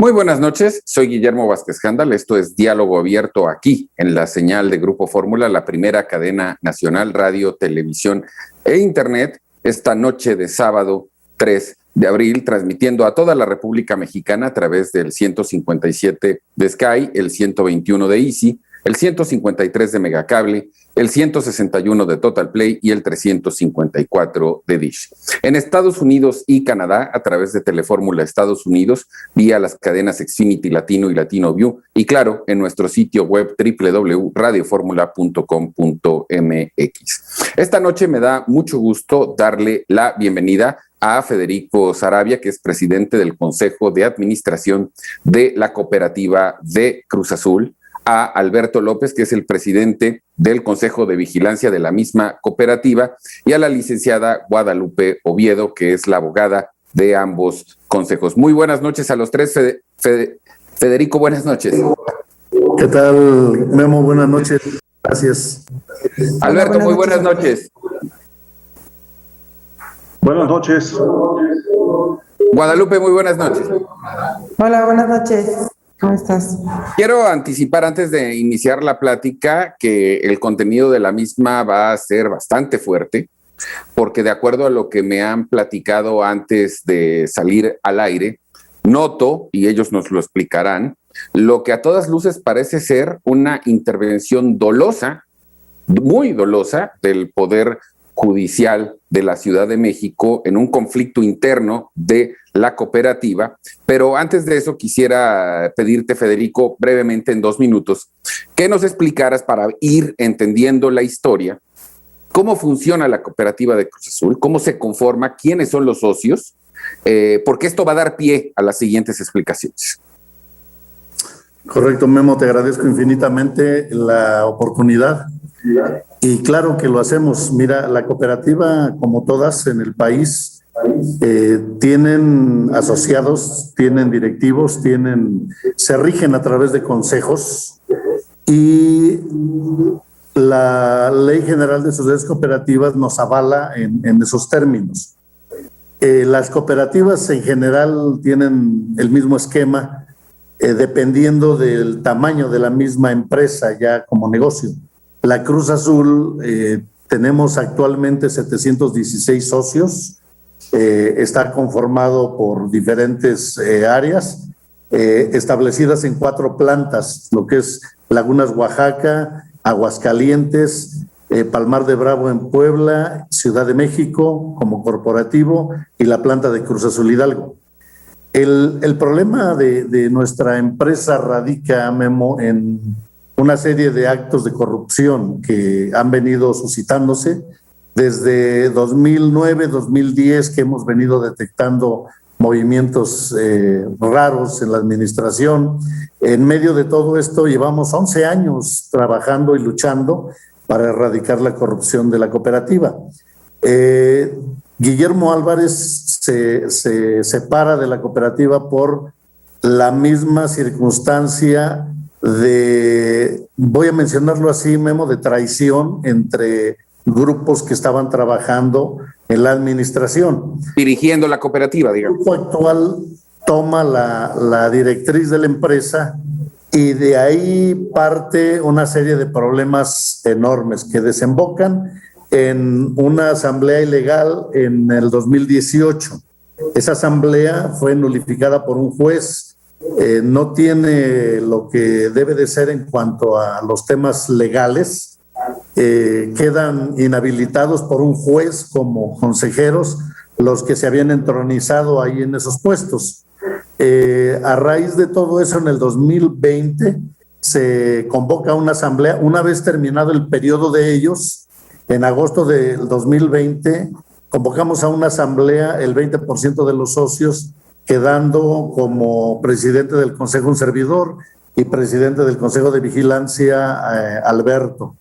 Muy buenas noches, soy Guillermo Vázquez Jándal, esto es Diálogo Abierto aquí en la señal de Grupo Fórmula, la primera cadena nacional, radio, televisión e internet, esta noche de sábado 3 de abril, transmitiendo a toda la República Mexicana a través del 157 de Sky, el 121 de Easy, el 153 de Megacable, el 161 de Total Play y el 354 de Dish. En Estados Unidos y Canadá, a través de Telefórmula Estados Unidos, vía las cadenas Xfinity Latino y Latino View, y claro, en nuestro sitio web www.radioformula.com.mx. Esta noche me da mucho gusto darle la bienvenida a Federico Saravia, que es presidente del Consejo de Administración de la Cooperativa de Cruz Azul, a Alberto López, que es el presidente del Consejo de Vigilancia de la misma cooperativa, y a la licenciada Guadalupe Oviedo, que es la abogada de ambos consejos. Muy buenas noches a los tres. Federico, buenas noches. ¿Qué tal, Memo? Buenas noches. Gracias. Alberto, muy buenas noches. Buenas noches. Guadalupe, muy buenas noches. Hola, buenas noches. ¿Cómo estás? Quiero anticipar antes de iniciar la plática que el contenido de la misma va a ser bastante fuerte, porque de acuerdo a lo que me han platicado antes de salir al aire, noto, y ellos nos lo explicarán, lo que a todas luces parece ser una intervención dolosa, muy dolosa, del Poder Judicial de la Ciudad de México en un conflicto interno de la cooperativa. Pero antes de eso quisiera pedirte, Federico, brevemente en 2 minutos, que nos explicaras para ir entendiendo la historia, cómo funciona la cooperativa de Cruz Azul, cómo se conforma, quiénes son los socios, porque esto va a dar pie a las siguientes explicaciones. Correcto, Memo, te agradezco infinitamente la oportunidad. Y claro que lo hacemos. Mira, la cooperativa, como todas en el país, tienen asociados, tienen directivos, se rigen a través de consejos, y la Ley General de Sociedades Cooperativas nos avala en esos términos. Las cooperativas en general tienen el mismo esquema, dependiendo del tamaño de la misma empresa ya como negocio. La Cruz Azul, tenemos actualmente 716 socios, está conformado por diferentes áreas, establecidas en 4 plantas, lo que es Lagunas, Oaxaca, Aguascalientes, Palmar de Bravo en Puebla, Ciudad de México como corporativo y la planta de Cruz Azul Hidalgo. El problema de nuestra empresa radica, Memo, en una serie de actos de corrupción que han venido suscitándose desde 2009, 2010, que hemos venido detectando movimientos raros en la administración. En medio de todo esto llevamos 11 años trabajando y luchando para erradicar la corrupción de la cooperativa. Guillermo Álvarez se separa de la cooperativa por la misma circunstancia voy a mencionarlo así, Memo, de traición entre grupos que estaban trabajando en la administración. Dirigiendo la cooperativa, digamos. El grupo actual toma la directriz de la empresa, y de ahí parte una serie de problemas enormes que desembocan en una asamblea ilegal en el 2018. Esa asamblea fue nulificada por un juez. No tiene lo que debe de ser en cuanto a los temas legales. Quedan inhabilitados por un juez como consejeros los que se habían entronizado ahí en esos puestos. A raíz de todo eso, en el 2020 se convoca una asamblea. Una vez terminado el periodo de ellos, en agosto del 2020 convocamos a una asamblea, el 20% de los socios, quedando como presidente del Consejo un servidor y presidente del Consejo de Vigilancia Alberto.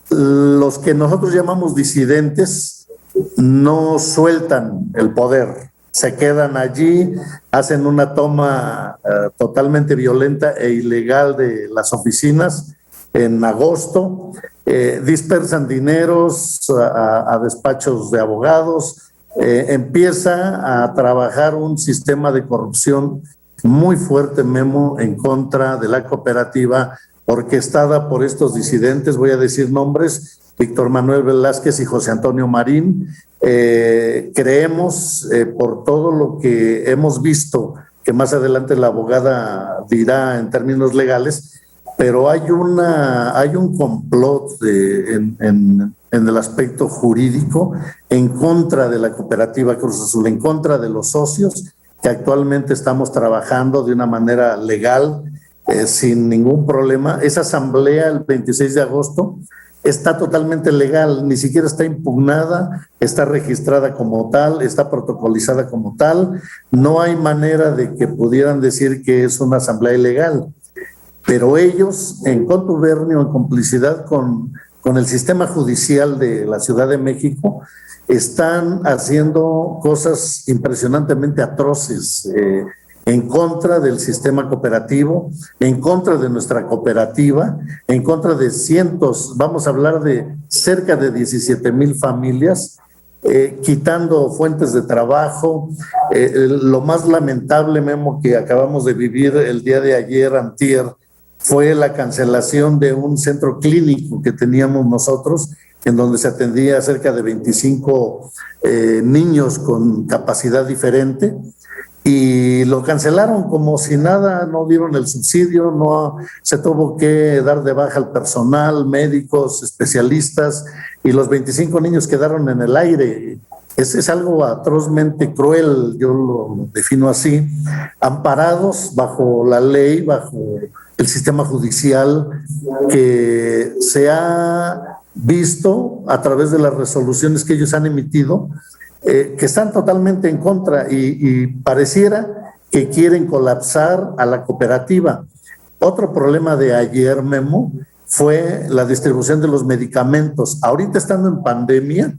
Los que nosotros llamamos disidentes no sueltan el poder, se quedan allí, hacen una toma totalmente violenta e ilegal de las oficinas en agosto, dispersan dineros a despachos de abogados, empieza a trabajar un sistema de corrupción muy fuerte, Memo, en contra de la cooperativa orquestada por estos disidentes, voy a decir nombres, Víctor Manuel Velázquez y José Antonio Marín. Creemos, por todo lo que hemos visto, que más adelante la abogada dirá en términos legales, pero hay un complot en el aspecto jurídico en contra de la cooperativa Cruz Azul, en contra de los socios, que actualmente estamos trabajando de una manera legal, sin ningún problema. Esa asamblea el 26 de agosto está totalmente legal, ni siquiera está impugnada, está registrada como tal, está protocolizada como tal. No hay manera de que pudieran decir que es una asamblea ilegal, pero ellos, en contubernio, en complicidad con el sistema judicial de la Ciudad de México, están haciendo cosas impresionantemente atroces en contra del sistema cooperativo, en contra de nuestra cooperativa, en contra de cientos, vamos a hablar de cerca de 17,000 familias, quitando fuentes de trabajo. Lo más lamentable, Memo, que acabamos de vivir el día de ayer, antier, fue la cancelación de un centro clínico que teníamos nosotros, en donde se atendía a cerca de 25 niños con capacidad diferente, y lo cancelaron como si nada, no dieron el subsidio, no se tuvo que dar de baja al personal, médicos, especialistas, y los 25 niños quedaron en el aire. Es algo atrozmente cruel, yo lo defino así, amparados bajo la ley, bajo el sistema judicial, que se ha visto a través de las resoluciones que ellos han emitido, que están totalmente en contra y pareciera que quieren colapsar a la cooperativa. Otro problema de ayer, Memo, fue la distribución de los medicamentos. Ahorita, estando en pandemia,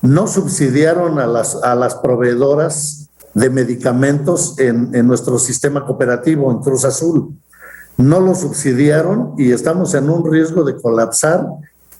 no subsidiaron a las proveedoras de medicamentos en nuestro sistema cooperativo, en Cruz Azul. No lo subsidiaron y estamos en un riesgo de colapsar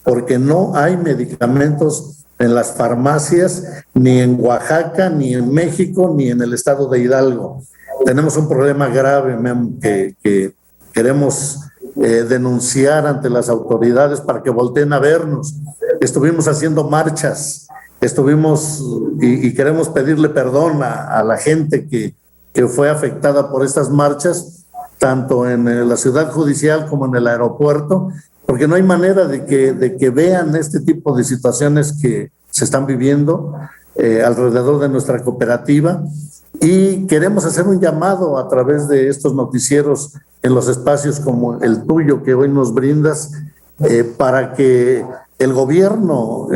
porque no hay medicamentos en las farmacias, ni en Oaxaca, ni en México, ni en el estado de Hidalgo. Tenemos un problema grave, Mem, que queremos denunciar ante las autoridades para que volteen a vernos. Estuvimos haciendo marchas, y queremos pedirle perdón a la gente que fue afectada por estas marchas, tanto en la ciudad judicial como en el aeropuerto, porque no hay manera de que vean este tipo de situaciones que se están viviendo alrededor de nuestra cooperativa, y queremos hacer un llamado a través de estos noticieros en los espacios como el tuyo que hoy nos brindas, para que el gobierno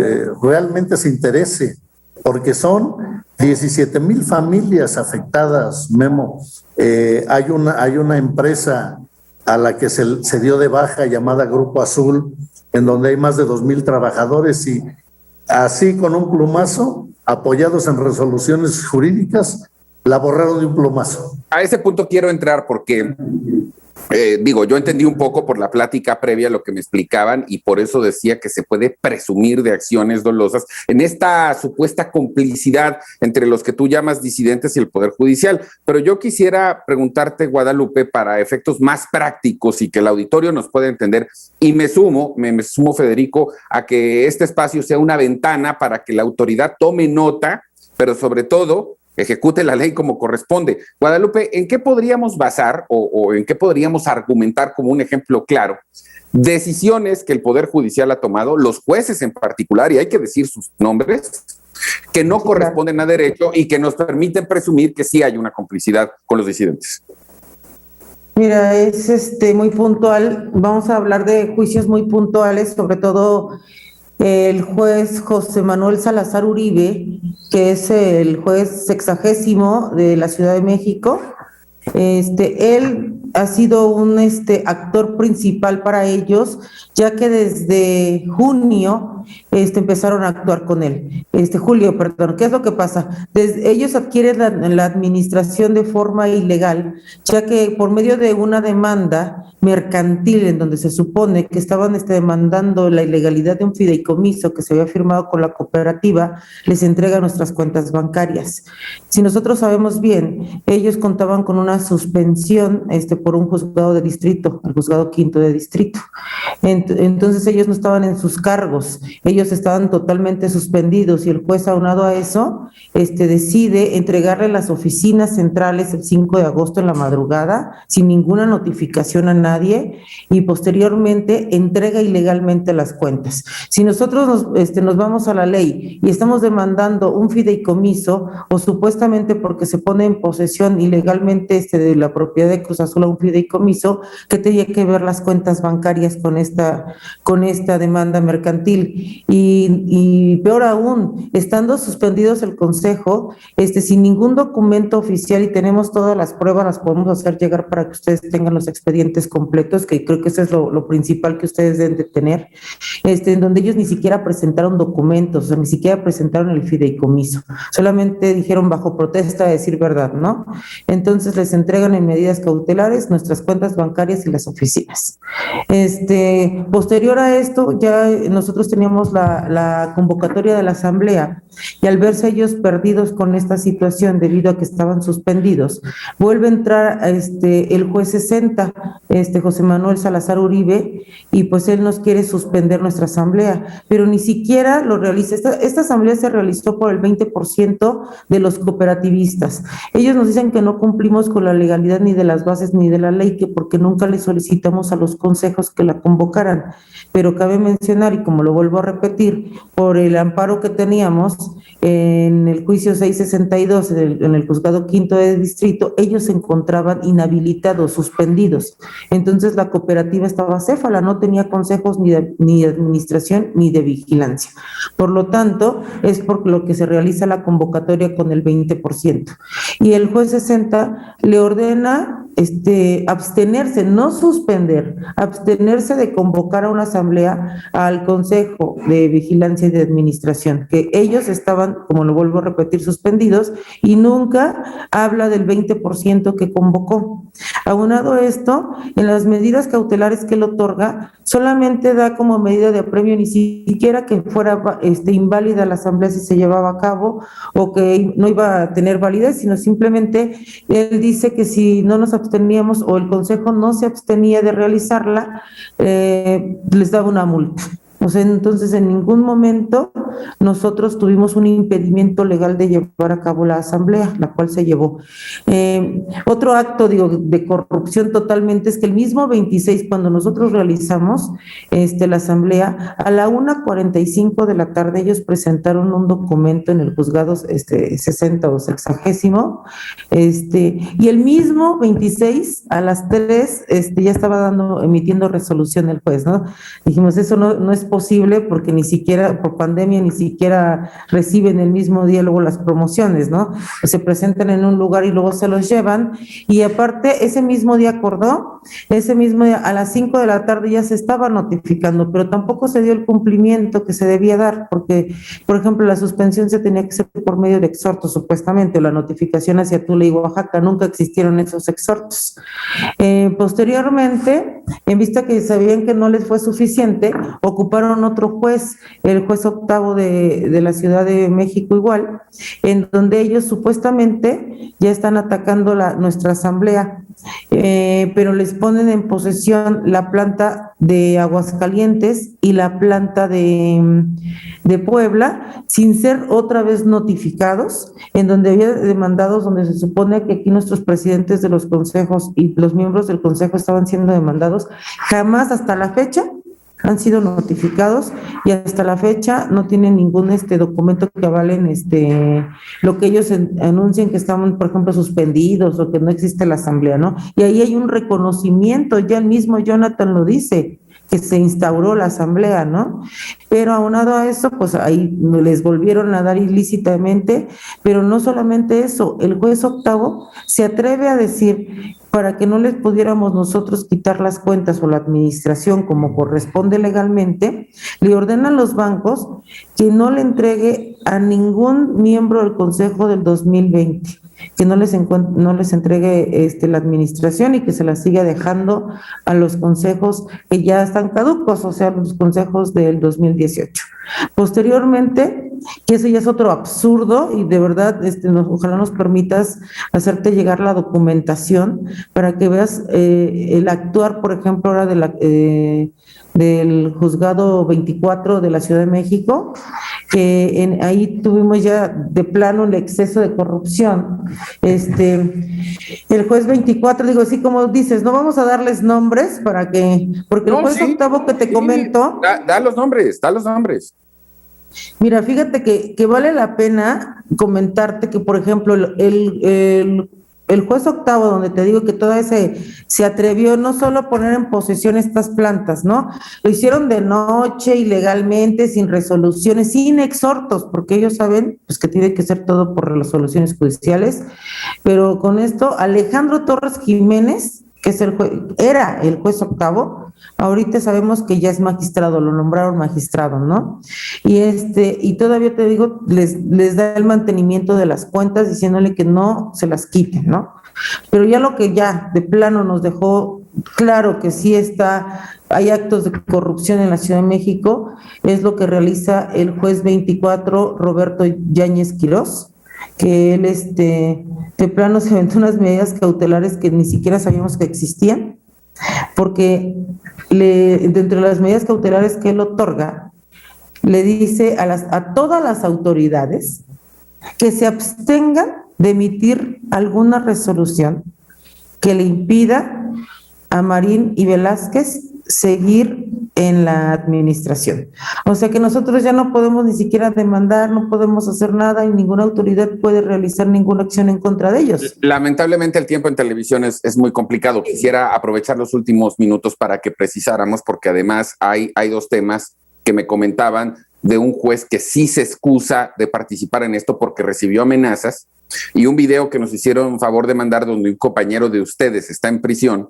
realmente se interese, porque son 17,000 familias afectadas, Memo. Hay una empresa a la que se dio de baja llamada Grupo Azul, en donde hay más de 2,000 trabajadores, y así con un plumazo, apoyados en resoluciones jurídicas, la borraron de un plumazo. A ese punto quiero entrar porque, yo entendí un poco por la plática previa lo que me explicaban, y por eso decía que se puede presumir de acciones dolosas en esta supuesta complicidad entre los que tú llamas disidentes y el Poder Judicial. Pero yo quisiera preguntarte, Guadalupe, para efectos más prácticos y que el auditorio nos pueda entender, y me sumo, Federico, a que este espacio sea una ventana para que la autoridad tome nota, pero sobre todo ejecute la ley como corresponde. Guadalupe, ¿en qué podríamos basar o en qué podríamos argumentar como un ejemplo claro decisiones que el Poder Judicial ha tomado, los jueces en particular, y hay que decir sus nombres, que no corresponden a derecho y que nos permiten presumir que sí hay una complicidad con los disidentes? Mira, es muy puntual. Vamos a hablar de juicios muy puntuales, sobre todo el juez José Manuel Salazar Uribe, que es el juez 60º de la Ciudad de México. Él ha sido un actor principal para ellos, ya que desde junio empezaron a actuar con él. Julio, perdón, ¿qué es lo que pasa? Ellos adquieren la administración de forma ilegal, ya que por medio de una demanda mercantil en donde se supone que estaban demandando la ilegalidad de un fideicomiso que se había firmado con la cooperativa, les entrega nuestras cuentas bancarias. Si nosotros sabemos bien, ellos contaban con una suspensión por un juzgado de distrito, el juzgado quinto de distrito. Entonces ellos no estaban en sus cargos, ellos estaban totalmente suspendidos y el juez, aunado a eso, decide entregarle las oficinas centrales el 5 de agosto en la madrugada, sin ninguna notificación a nadie, y posteriormente entrega ilegalmente las cuentas. Si nosotros nos vamos a la ley y estamos demandando un fideicomiso, o supuestamente porque se pone en posesión ilegalmente de la propiedad de Cruz Azul a un fideicomiso, ¿qué tenía que ver las cuentas bancarias con esta demanda mercantil? Y peor aún, estando suspendidos el consejo, sin ningún documento oficial, y tenemos todas las pruebas, las podemos hacer llegar para que ustedes tengan los expedientes completos, que creo que eso es lo principal que ustedes deben de tener, en donde ellos ni siquiera presentaron documentos, o sea, ni siquiera presentaron el fideicomiso, solamente dijeron bajo protesta, a decir verdad, ¿no? Entonces les entregan en medidas cautelares nuestras cuentas bancarias y las oficinas. Posterior a esto, ya nosotros teníamos la convocatoria de la asamblea, y al verse ellos perdidos con esta situación debido a que estaban suspendidos, vuelve a entrar el juez 60, José Manuel Salazar Uribe, y pues él nos quiere suspender nuestra asamblea, pero ni siquiera lo realiza. Esta asamblea se realizó por el 20% de los cooperativistas. Ellos nos dicen que no cumplimos con la legalidad ni de las bases ni de la ley, que porque nunca les solicitamos a los consejos que la convocaran, pero cabe mencionar, y como lo vuelvo a repetir, por el amparo que teníamos en el juicio 662 en el juzgado quinto de distrito, ellos se encontraban inhabilitados, suspendidos. Entonces la cooperativa estaba céfala, no tenía consejos ni de administración ni de vigilancia. Por lo tanto, es por lo que se realiza la convocatoria con el 20%. Y el juez 60 le ordena abstenerse, no suspender, abstenerse de convocar a una asamblea al Consejo de Vigilancia y de Administración, que ellos estaban, como lo vuelvo a repetir, suspendidos, y nunca habla del 20% que convocó. Aunado esto, en las medidas cautelares que él otorga, solamente da como medida de apremio, ni siquiera que fuera inválida la asamblea si se llevaba a cabo, o que no iba a tener validez, sino simplemente él dice que si no nos absteníamos o el consejo no se abstenía de realizarla, les daba una multa. O sea, entonces en ningún momento nosotros tuvimos un impedimento legal de llevar a cabo la asamblea, la cual se llevó. Otro acto, de corrupción totalmente, es que el mismo 26, cuando nosotros realizamos la asamblea, a la 1:45 de la tarde ellos presentaron un documento en el juzgado 60 o 60, y el mismo 26 a las 3 ya estaba emitiendo resolución el juez, ¿no? Dijimos, eso no es posible, porque ni siquiera por pandemia ni siquiera reciben el mismo día luego las promociones, ¿no? Pues se presentan en un lugar y luego se los llevan, y aparte ese mismo día acordó, ese mismo día a las 5 de la tarde ya se estaba notificando, pero tampoco se dio el cumplimiento que se debía dar, porque, por ejemplo, la suspensión se tenía que hacer por medio de exhortos, supuestamente, o la notificación hacia Tula y Oaxaca, nunca existieron esos exhortos. Posteriormente, en vista que sabían que no les fue suficiente, ocuparon otro juez, el juez octavo de la Ciudad de México igual, en donde ellos supuestamente ya están atacando nuestra asamblea, pero les ponen en posesión la planta de Aguascalientes y la planta de Puebla, sin ser otra vez notificados, en donde había demandados, donde se supone que aquí nuestros presidentes de los consejos y los miembros del consejo estaban siendo demandados. Jamás hasta la fecha han sido notificados, y hasta la fecha no tienen ningún documento que avalen lo que ellos anuncian, que están, por ejemplo, suspendidos o que no existe la asamblea, ¿no? Y ahí hay un reconocimiento, ya el mismo Jonathan lo dice, que se instauró la asamblea, ¿no? Pero aunado a eso, pues ahí les volvieron a dar ilícitamente, pero no solamente eso, el juez octavo se atreve a decir para que no les pudiéramos nosotros quitar las cuentas o la administración como corresponde legalmente, le ordena a los bancos que no le entregue a ningún miembro del Consejo del 2020, que no les entregue la administración y que se la siga dejando a los consejos que ya están caducos, o sea, los consejos del 2018. Posteriormente, que eso ya es otro absurdo y de verdad ojalá nos permitas hacerte llegar la documentación para que veas el actuar, por ejemplo, ahora del juzgado 24 de la Ciudad de México, que ahí tuvimos ya de plano el exceso de corrupción. El juez 24, digo, así como dices, no vamos a darles nombres porque el juez octavo que te comento. Da los nombres. Mira, fíjate que vale la pena comentarte que, por ejemplo, el juez octavo, donde te digo que todavía se atrevió no solo a poner en posesión estas plantas, ¿no? Lo hicieron de noche, ilegalmente, sin resoluciones, sin exhortos, porque ellos saben pues, que tiene que ser todo por resoluciones judiciales, pero con esto, Alejandro Torres Jiménez, que es era el juez octavo, ahorita sabemos que ya es magistrado, lo nombraron magistrado, ¿no? Y todavía te digo, les da el mantenimiento de las cuentas diciéndole que no se las quiten, ¿no? Pero ya lo que ya de plano nos dejó claro que sí hay actos de corrupción en la Ciudad de México, es lo que realiza el juez 24, Roberto Yáñez Quirós, que él de plano se aventó unas medidas cautelares que ni siquiera sabíamos que existían, porque dentro de las medidas cautelares que él otorga, le dice a todas las autoridades que se abstengan de emitir alguna resolución que le impida a Marín y Velázquez seguir en la administración. O sea que nosotros ya no podemos ni siquiera demandar, no podemos hacer nada y ninguna autoridad puede realizar ninguna acción en contra de ellos. Lamentablemente el tiempo en televisión es muy complicado. Quisiera aprovechar los últimos minutos para que precisáramos, porque además hay dos temas que me comentaban de un juez que sí se excusa de participar en esto porque recibió amenazas, y un video que nos hicieron favor de mandar donde un compañero de ustedes está en prisión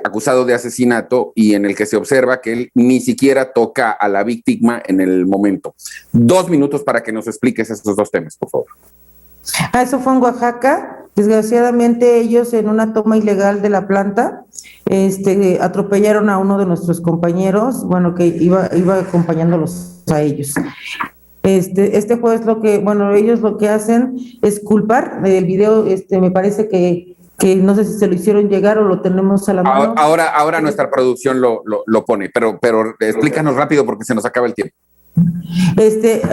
acusado de asesinato y en el que se observa que él ni siquiera toca a la víctima en el momento. 2 minutos para que nos expliques esos dos temas, por favor. Eso fue en Oaxaca. Desgraciadamente ellos en una toma ilegal de la planta atropellaron a uno de nuestros compañeros, bueno, que iba acompañándolos a ellos. Este juez ellos lo que hacen es culpar. El video me parece que no sé si se lo hicieron llegar o lo tenemos a la mano. Ahora nuestra producción lo pone, pero explícanos rápido porque se nos acaba el tiempo.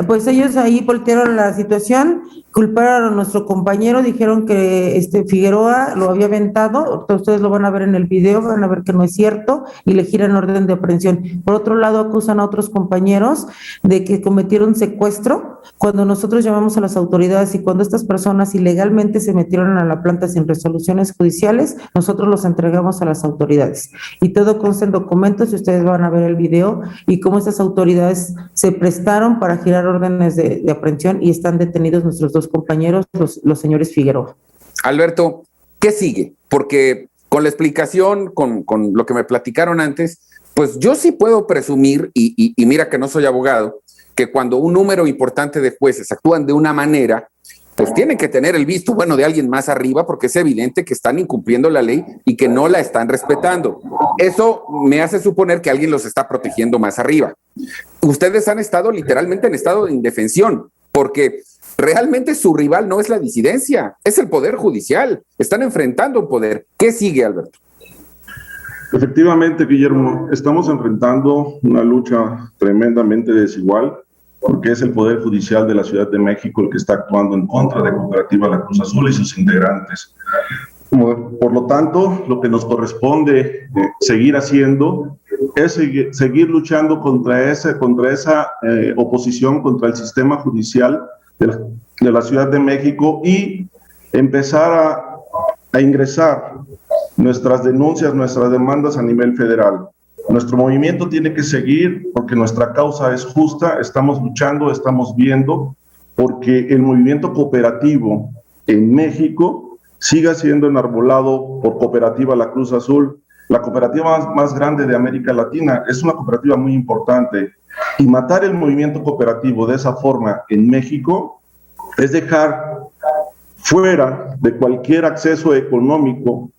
Pues ellos ahí voltearon la situación, culparon a nuestro compañero, dijeron que Figueroa lo había aventado, ustedes lo van a ver en el video, van a ver que no es cierto y le giran orden de aprehensión. Por otro lado, acusan a otros compañeros de que cometieron secuestro cuando nosotros llamamos a las autoridades, y cuando estas personas ilegalmente se metieron a la planta sin resoluciones judiciales, nosotros los entregamos a las autoridades. Y todo consta en documentos y ustedes van a ver el video y cómo estas autoridades se prestaron para girar órdenes de aprehensión y están detenidos nuestros dos compañeros, los señores Figueroa. Alberto, ¿qué sigue? Porque con la explicación, con lo que me platicaron antes, pues yo sí puedo presumir, y mira que no soy abogado, que cuando un número importante de jueces actúan de una manera, pues tienen que tener el visto bueno de alguien más arriba, porque es evidente que están incumpliendo la ley y que no la están respetando. Eso me hace suponer que alguien los está protegiendo más arriba. Ustedes han estado literalmente en estado de indefensión, porque realmente su rival no es la disidencia, es el Poder Judicial. Están enfrentando un poder. ¿Qué sigue, Alberto? Efectivamente, Guillermo, estamos enfrentando una lucha tremendamente desigual, porque es el Poder Judicial de la Ciudad de México el que está actuando en contra de Cooperativa La Cruz Azul y sus integrantes. Por lo tanto, lo que nos corresponde seguir haciendo es seguir luchando contra esa oposición, contra el sistema judicial de la Ciudad de México, y empezar a ingresar nuestras denuncias, nuestras demandas a nivel federal. Nuestro movimiento tiene que seguir porque nuestra causa es justa, estamos luchando, estamos viendo, porque el movimiento cooperativo en México siga siendo enarbolado por Cooperativa La Cruz Azul, la cooperativa más grande de América Latina. Es una cooperativa muy importante, y matar el movimiento cooperativo de esa forma en México es dejar fuera de cualquier acceso económico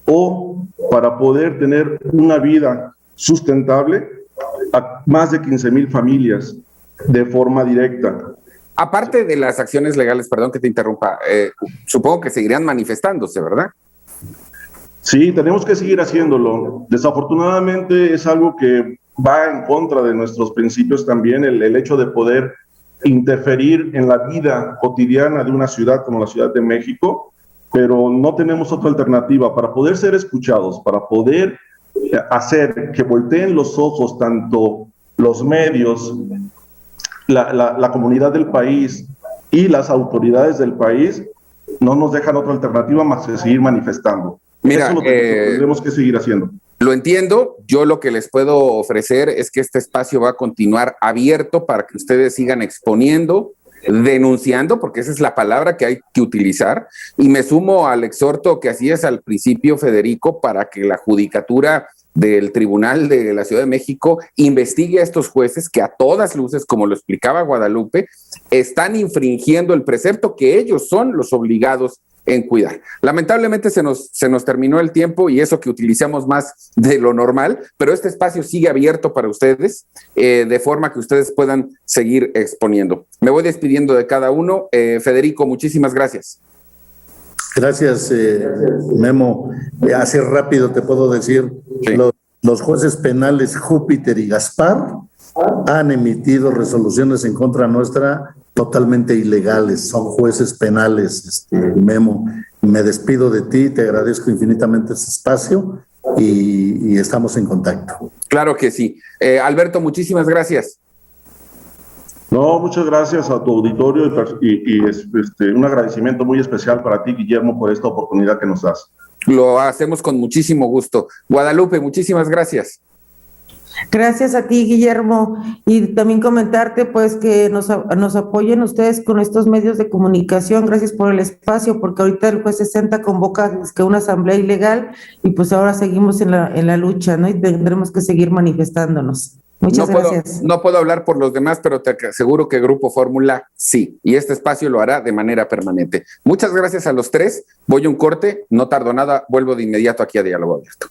o para poder tener una vida sustentable a más de 15,000 familias de forma directa. Aparte de las acciones legales, perdón que te interrumpa, supongo que seguirían manifestándose, ¿verdad? Sí, tenemos que seguir haciéndolo. Desafortunadamente es algo que va en contra de nuestros principios también, el hecho de poder interferir en la vida cotidiana de una ciudad como la Ciudad de México, pero no tenemos otra alternativa para poder ser escuchados, para poder hacer que volteen los ojos tanto los medios, la comunidad del país y las autoridades del país. No nos dejan otra alternativa más que seguir manifestando. Mira, eso lo tendremos que seguir haciendo. Lo entiendo, yo lo que les puedo ofrecer es que este espacio va a continuar abierto para que ustedes sigan exponiendo, denunciando, porque esa es la palabra que hay que utilizar, y me sumo al exhorto que hacías al principio, Federico, para que la judicatura del Tribunal de la Ciudad de México investigue a estos jueces que a todas luces, como lo explicaba Guadalupe, están infringiendo el precepto que ellos son los obligados en cuidar. Lamentablemente se nos terminó el tiempo, y eso que utilizamos más de lo normal, pero este espacio sigue abierto para ustedes, de forma que ustedes puedan seguir exponiendo. Me voy despidiendo de cada uno. Federico, muchísimas gracias. Gracias, Memo. Así rápido te puedo decir, sí. Los jueces penales Júpiter y Gaspar han emitido resoluciones en contra nuestra totalmente ilegales, son jueces penales, Memo. Me despido de ti, te agradezco infinitamente este espacio y estamos en contacto. Claro que sí. Alberto, muchísimas gracias. No, muchas gracias a tu auditorio y un agradecimiento muy especial para ti, Guillermo, por esta oportunidad que nos das. Lo hacemos con muchísimo gusto. Guadalupe, muchísimas gracias. Gracias a ti, Guillermo, y también comentarte pues que nos apoyen ustedes con estos medios de comunicación. Gracias por el espacio, porque ahorita el juez 60 convoca una asamblea ilegal y pues ahora seguimos en la lucha, ¿no? Y tendremos que seguir manifestándonos. Muchas gracias. No puedo hablar por los demás, pero te aseguro que Grupo Fórmula sí, y este espacio lo hará de manera permanente. Muchas gracias a los tres. Voy a un corte, no tardo nada, vuelvo de inmediato aquí a Diálogo Abierto.